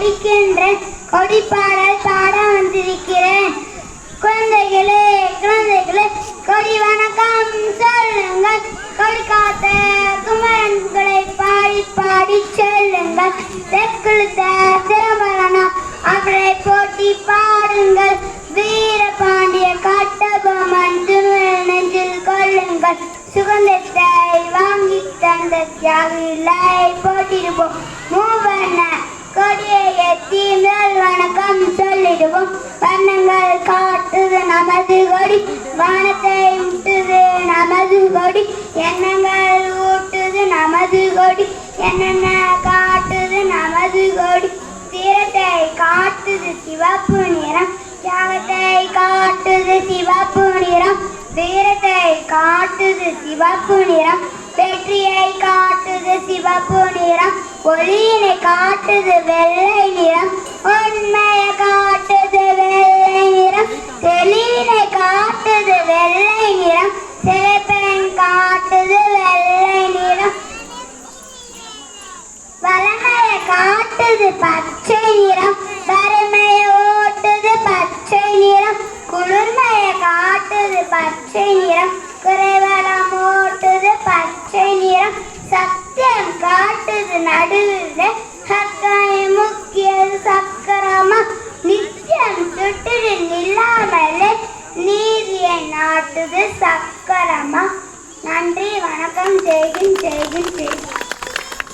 படிக்கின்றேன். கொடிப்பாடல் பாட வந்திருக்கிறேன். குழந்தைகளே குழந்தைகளே கொடி வணக்கம் சொல்லுங்கள். கொடி காத்த குமரன்களை பாடி பாடி செல்லுங்கள். தெற்குழுத்த திறமலனா அவரை போட்டி பாடுங்கள். வீரபாண்டிய கட்டபொம்மன் திருவள் நெஞ்சில் கொள்ளுங்கள். சுகந்தத்தை வாங்கி தந்த தியாகிகளை போட்டிடுவோம். மூவண்ண கொடியை ஏற்றி மேல் வணக்கம் சொல்லிடுவோம். வண்ணங்கள் காட்டுது நமது கொடி, வானத்தை முட்டுது நமது கொடி. எண்ணங்கள் ஊட்டுது நமது கொடி, என்னென்ன காட்டுது நமது கொடி. தீரத்தை காட்டுது சிவப்பு நிறம், தியாகத்தை காட்டுது சிவப்பு நிறம். வீரத்தை காட்டுது சிவப்பு நிறம், வெற்றியை காட்டுது சிவப்பு நிறம். ஒளியினை காட்டுது வெள்ளை நிறம், உண்மையை காட்டுது வெள்ளை நிறம். தெளிவினை காட்டுது வெள்ளை நிறம், சிறப்பெண் காட்டுது வெள்ளை நிறம். வளமையை காட்டுது பச்சை நிறம், வறுமையை ஓட்டுது பச்சை நிறம். குளிர்மையை காட்டுது பச்சை நிறம், குறைவளம் ஓட்டுது பச்சை நிறம். சத்தியம் காட்டுது